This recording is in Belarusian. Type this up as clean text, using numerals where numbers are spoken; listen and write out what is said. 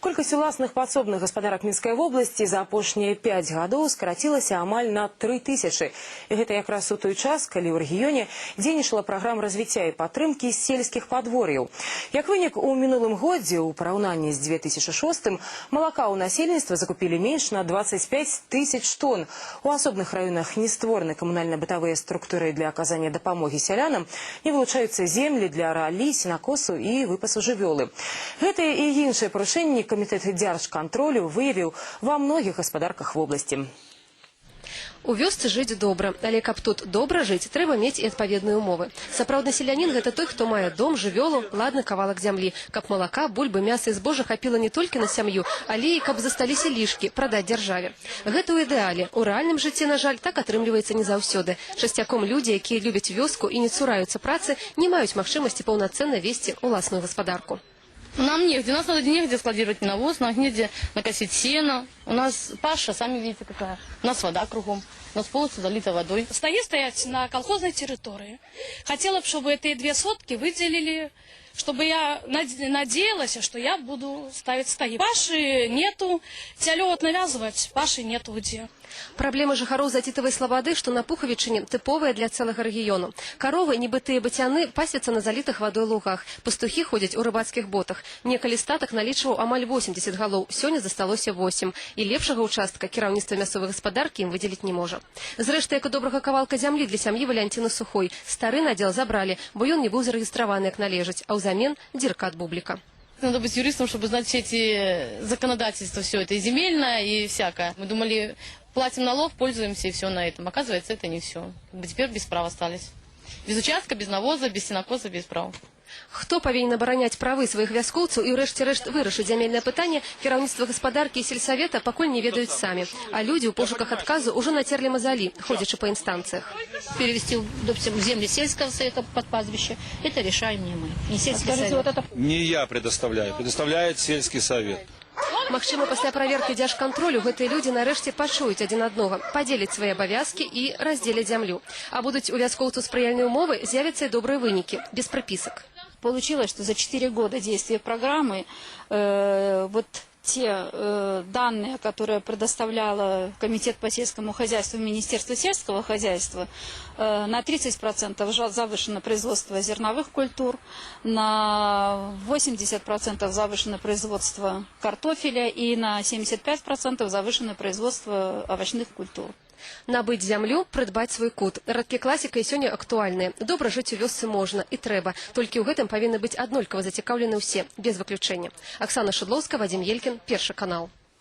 Колькасць уласных падсобных гаспадарак Мінскай вобласці за апошнія 5 гадоў скарацілася амаль на 3000. І гэта якраз у той час, калі ў рэгіёне дзейнічала праграма развіцця і падтрымкі сельскіх падвор'яў. Як вынік, у мінулым годзе ў параўнанні з 2006 малака ў насельніцтва закупілі менш на 25 тысяч тонн. У асобных раёнах не створаны камунальна-бытавыя структуры для аказання дапамогі сялянам, не вылучаюцца землі для ралі, сенакосу і выпасу жывёлы. Гэтыя і іншыя парушэнні камітэт дзяржкантролю выявіў ва многіх гаспадарках вобласці. У вёсцы жыць добра, але каб тут добра жыць, трэба мець і адпаведныя умовы. Сапраўдны селянін – гэта той, хто мае дом, жывёлу, ладны кавалак зямлі, каб малака, бульбы, мяса і збожжа хапіла не толькі на сям'ю, але і каб засталіся лішкі прадаць дзяржаве. Гэта ў ідэале. У рэальным жыцці, на жаль, так атрымліваецца не заўсёды. Часцяком людзі, якія любяць вёску і не цураюцца працы, не маюць магчымасці паўнацэнна весці ўласную гаспадарку. Нам негде, у нас негде складировать навоз, нам негде накосить сено. У нас паша, сами видите какая. У нас вода кругом, у нас полностью залита водой. Стоять на колхозной территории. Хотела бы, чтобы эти 2 сотки выделили, чтобы я надеялась, что я буду ставить стои. Паши нету, тялёт навязывать, паши нету где. Праблема жыхароў Зацітавай слабады, што на Пухавічыне, тыповая для цэлага рэгіёну. Каровы, нібытыя бацяны, пасвяцца на залітых вадой лугах. Пастухі ходзяць у рыбацкіх ботах. Некалі статак налічваў амаль 80 галоў, сёння засталося 8. І лепшага участка кіраўніцтва мясцовай гаспадаркі ім выдзеліць не можа. Зрэшты, як і добрага кавалка зямлі для сям'і Валянціны Сухой. Стары надзел забралі, бо ён не быў зарэгістраваны як належыць, а ўзамен дзірка ад бубліка. Надо быть юристом, чтобы знать все эти законодательства, все это и земельное, и всякое. Мы думали, платим налог, пользуемся и все на этом. Оказывается, это не все. Теперь без прав остались. Без участка, без навоза, без сенокоса, без прав. Хто павінен абараняць правы сваіх вяскоўцаў і ўрэшце-рэшт вырашыць зямельнае пытанне, кіраўніцтва гаспадаркі і сельсавета пакуль не ведаюць самі. А людзі ў пошуках адказу ўжо нацерлі мазалі, ходзячы па інстанцыях. Перевести, допустим, земли сельского совета под пастбище, это решаем не мы, не сельский совет. Не я предоставляю, предоставляет сельский совет. Магчыма, пасля праверкі дзяржкантролю гэтыя людзі нарэшце пачуюць адзін аднога, падзеляць свае абавязкі і раздзеляць зямлю. А будуць у вяскоўцаў спрыяльныя умовы, з'явяцца і добрыя вынікі, без прыпісак. Получилось, что за 4 года действия программы вот те данные, которые предоставляла Комитет по сельскому хозяйству Министерства сельского хозяйства, на 30% завышено производство зерновых культур, на 80% завышено производство картофеля и на 75% завышено производство овощных культур. Набыць зямлю, прыдбаць свой кут. Радкі класіка і сёння актуальныя. Добра жыць у вёсцы можна і трэба. Толькі ў гэтым павінны быць аднолькава зацікаўлены ўсе, без выключэння. Аксана Шыдлоўская, Вадзім Елькін, Першы канал.